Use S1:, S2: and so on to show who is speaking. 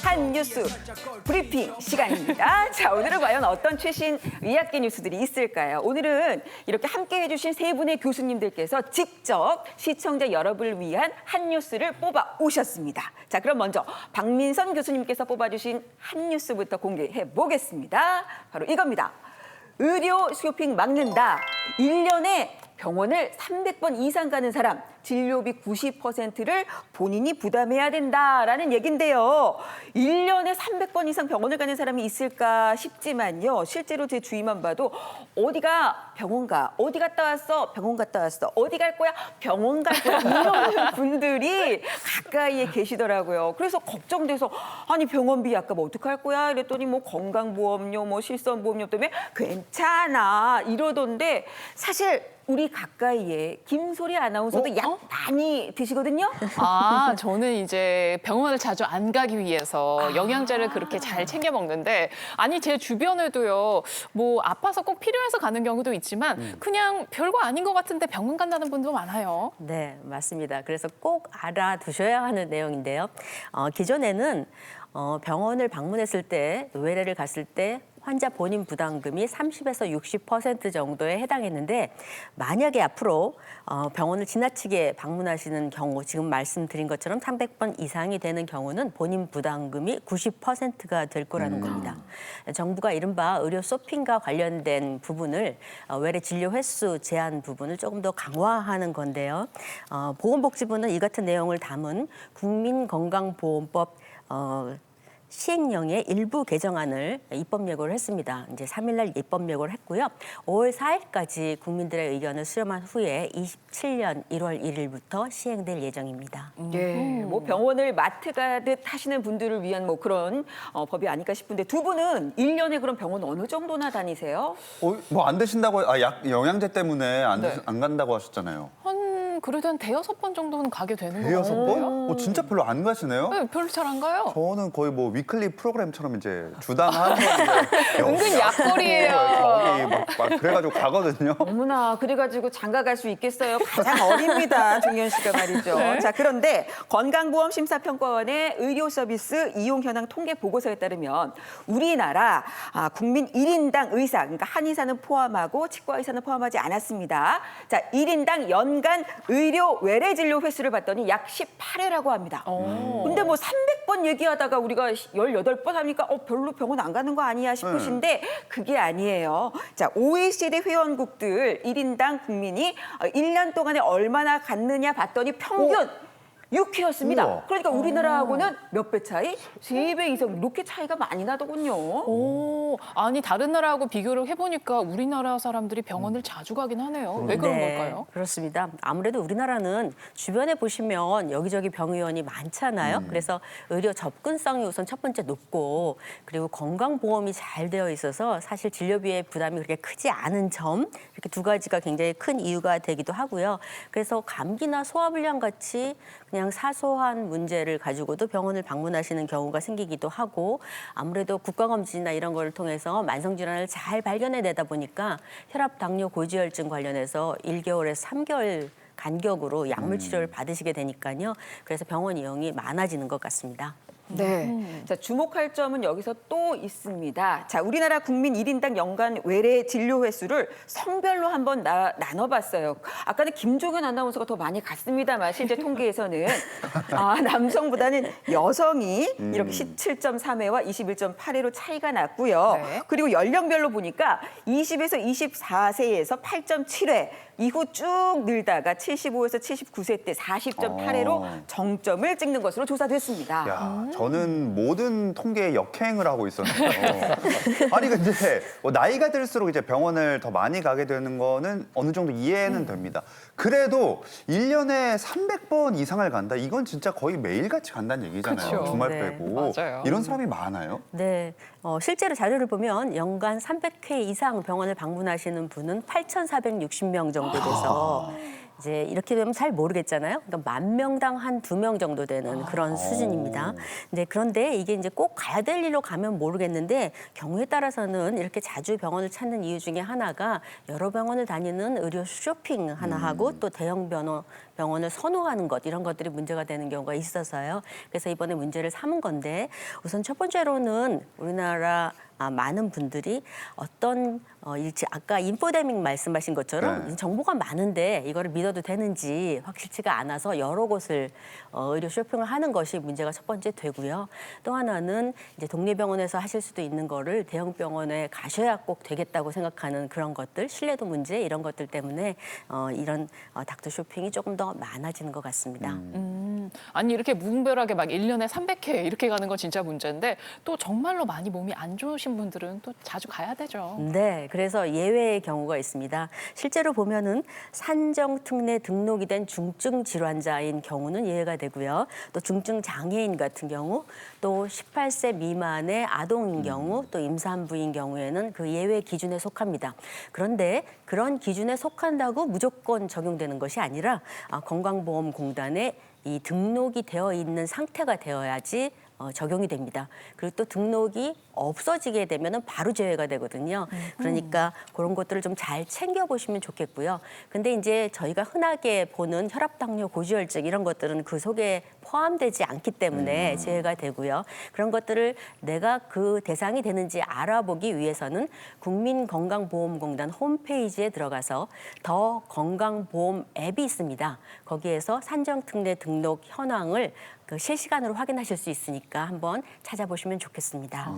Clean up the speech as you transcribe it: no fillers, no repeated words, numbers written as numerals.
S1: 한 뉴스 브리핑 시간입니다. 자, 오늘은 과연 어떤 최신 의학계 뉴스들이 있을까요? 오늘은 이렇게 함께 해주신 세 분의 교수님들께서 직접 시청자 여러분을 위한 한 뉴스를 뽑아 오셨습니다. 자, 그럼 먼저 박민선 교수님께서 뽑아주신 한 뉴스부터 공개해 보겠습니다. 바로 이겁니다. 의료 쇼핑 막는다. 1년에 병원을 300번 이상 가는 사람, 진료비 90%를 본인이 부담해야 된다라는 얘긴데요. 1년에 300번 이상 병원을 가는 사람이 있을까 싶지만요. 실제로 제 주위만 봐도 어디가 병원 가, 어디 갔다 왔어, 병원 갔다 왔어, 어디 갈 거야, 병원 갈 거야 이런 분들이 가까이에 계시더라고요. 그래서 걱정돼서 아니 병원비 아까 뭐 어떡할 거야 이랬더니 뭐 건강보험료, 뭐 실손보험료 때문에 괜찮아 이러던데 사실 우리 가까이에 김소리 아나운서도 약 많이 드시거든요.
S2: 아, 저는 이제 병원을 자주 안 가기 위해서 영양제를 그렇게 잘 챙겨 먹는데 아니 제 주변에도요. 뭐 아파서 꼭 필요해서 가는 경우도 있지만 그냥 별거 아닌 것 같은데 병원 간다는 분도 많아요.
S3: 네, 맞습니다. 그래서 꼭 알아두셔야 하는 내용인데요. 기존에는 병원을 방문했을 때, 외래를 갔을 때 환자 본인 부담금이 30에서 60% 정도에 해당했는데 만약에 앞으로 병원을 지나치게 방문하시는 경우 지금 말씀드린 것처럼 300번 이상이 되는 경우는 본인 부담금이 90%가 될 거라는 겁니다. 정부가 이른바 의료 쇼핑과 관련된 부분을 외래 진료 횟수 제한 부분을 조금 더 강화하는 건데요. 보건복지부는 이 같은 내용을 담은 국민건강보험법 시행령의 일부 개정안을 입법 예고를 했습니다. 이제 3일날 입법 예고를 했고요. 5월 4일까지 국민들의 의견을 수렴한 후에 27년 1월 1일부터 시행될 예정입니다.
S1: 예, 뭐 병원을 마트 가듯 하시는 분들을 위한 뭐 그런 법이 아닐까 싶은데 두 분은 1년에 그럼 병원 어느 정도나 다니세요?
S4: 뭐 안 되신다고 영양제 때문에
S2: 네.
S4: 안 간다고 하셨잖아요.
S2: 그래도 한 대여섯 번 정도는 가게 되는 거
S4: 대여섯
S2: 같아요.
S4: 번? 진짜 별로 안 가시네요?
S2: 네, 별로 잘 안 가요.
S4: 저는 거의 뭐 위클리 프로그램처럼 이제 주당 한 번
S2: 은근 약골이에요.
S4: 거기 막 그래가지고 가거든요.
S1: 어머나, 그래가지고 장가 갈 수 있겠어요? 가장 어립니다, 종현 씨가 말이죠.
S2: 네.
S1: 자, 그런데 건강보험심사평가원의 의료서비스 이용 현황 통계 보고서에 따르면 우리나라 국민 1인당 의사, 그러니까 한의사는 포함하고 치과의사는 포함하지 않았습니다. 자, 1인당 연간 의료 외래 진료 횟수를 봤더니 약 18회라고 합니다. 근데 뭐 300번 얘기하다가 우리가 18번 하니까 별로 병원 안 가는 거 아니야 싶으신데 그게 아니에요. 자, OECD 회원국들 1인당 국민이 1년 동안에 얼마나 갔느냐 봤더니 평균 6회였습니다.
S4: 우와.
S1: 그러니까 우리나라하고는 몇 배 차이? 3배 이상 이렇게 차이가 많이 나더군요.
S2: 오, 아니 다른 나라하고 비교를 해보니까 우리나라 사람들이 병원을 자주 가긴 하네요. 왜 그런 걸까요?
S3: 그렇습니다. 아무래도 우리나라는 주변에 보시면 여기저기 병의원이 많잖아요. 그래서 의료 접근성이 우선 첫 번째 높고 그리고 건강보험이 잘 되어 있어서 사실 진료비의 부담이 그렇게 크지 않은 점 이렇게 두 가지가 굉장히 큰 이유가 되기도 하고요. 그래서 감기나 소화불량 같이 그냥 사소한 문제를 가지고도 병원을 방문하시는 경우가 생기기도 하고 아무래도 국가검진이나 이런 거를 통해서 만성질환을 잘 발견해내다 보니까 혈압, 당뇨, 고지혈증 관련해서 1개월에서 3개월 간격으로 약물 치료를 받으시게 되니까요. 그래서 병원 이용이 많아지는 것 같습니다.
S1: 네. 자, 주목할 점은 여기서 또 있습니다. 자, 우리나라 국민 1인당 연간 외래 진료 횟수를 성별로 한번 나눠봤어요. 아까는 김종현 아나운서가 더 많이 갔습니다만 실제 통계에서는 남성보다는 여성이 이렇게 17.3회와 21.8회로 차이가 났고요.
S2: 네.
S1: 그리고 연령별로 보니까 20에서 24세에서 8.7회, 이후 쭉 늘다가 75에서 79세 때 40.8회로 정점을 찍는 것으로 조사됐습니다.
S4: 야, 저는 모든 통계에 역행을 하고 있었는데요. 아니 근데 뭐 나이가 들수록 이제 병원을 더 많이 가게 되는 거는 어느 정도 이해는 됩니다. 그래도 1년에 300번 이상을 간다? 이건 진짜 거의 매일같이 간다는 얘기잖아요.
S2: 그쵸.
S4: 주말
S3: 네.
S4: 빼고.
S2: 맞아요.
S4: 이런 사람이 많아요?
S3: 네, 실제로 자료를 보면 연간 300회 이상 병원을 방문하시는 분은 8,460명 정도 돼서 이제 이렇게 되면 잘 모르겠잖아요. 그러니까 10,000명당 한 2명 정도 되는 그런 수준입니다. 그런데 이게 이제 꼭 가야 될 일로 가면 모르겠는데 경우에 따라서는 이렇게 자주 병원을 찾는 이유 중에 하나가 여러 병원을 다니는 의료 쇼핑 하나 하고 또 대형 병원을 선호하는 것 이런 것들이 문제가 되는 경우가 있어서요. 그래서 이번에 문제를 삼은 건데 우선 첫 번째로는 우리나라 많은 분들이 어떤 일치 아까 인포데믹 말씀하신 것처럼
S4: 네.
S3: 정보가 많은데 이거를 믿어도 되는지 확실치가 않아서 여러 곳을 의료 쇼핑을 하는 것이 문제가 첫 번째 되고요. 또 하나는 이제 독립병원에서 하실 수도 있는 거를 대형 병원에 가셔야 꼭 되겠다고 생각하는 그런 것들, 신뢰도 문제 이런 것들 때문에 이런 닥터 쇼핑이 조금 더 많아지는 것 같습니다.
S2: 아니 이렇게 무분별하게 막 1년에 300회 이렇게 가는 건 진짜 문제인데 또 정말로 많이 몸이 안 좋으신 분들은 또 자주 가야 되죠.
S3: 네, 그래서 예외의 경우가 있습니다. 실제로 보면은 산정특례 등록이 된 중증 질환자인 경우는 예외가 되고요. 또 중증 장애인 같은 경우, 또 18세 미만의 아동인 경우, 또 임산부인 경우에는 그 예외 기준에 속합니다. 그런데 그런 기준에 속한다고 무조건 적용되는 것이 아니라 건강보험공단에 이 등록이 되어 있는 상태가 되어야지 적용이 됩니다. 그리고 또 등록이 없어지게 되면은 바로 제외가 되거든요. 그러니까 그런 것들을 좀 잘 챙겨 보시면 좋겠고요. 근데 이제 저희가 흔하게 보는 혈압, 당뇨, 고지혈증 이런 것들은 그 속에 포함되지 않기 때문에 제외가 되고요. 그런 것들을 내가 그 대상이 되는지 알아보기 위해서는 국민건강보험공단 홈페이지에 들어가서 더 건강보험 앱이 있습니다. 거기에서 산정특례 등록 현황을 실시간으로 확인하실 수 있으니까 한번 찾아보시면 좋겠습니다.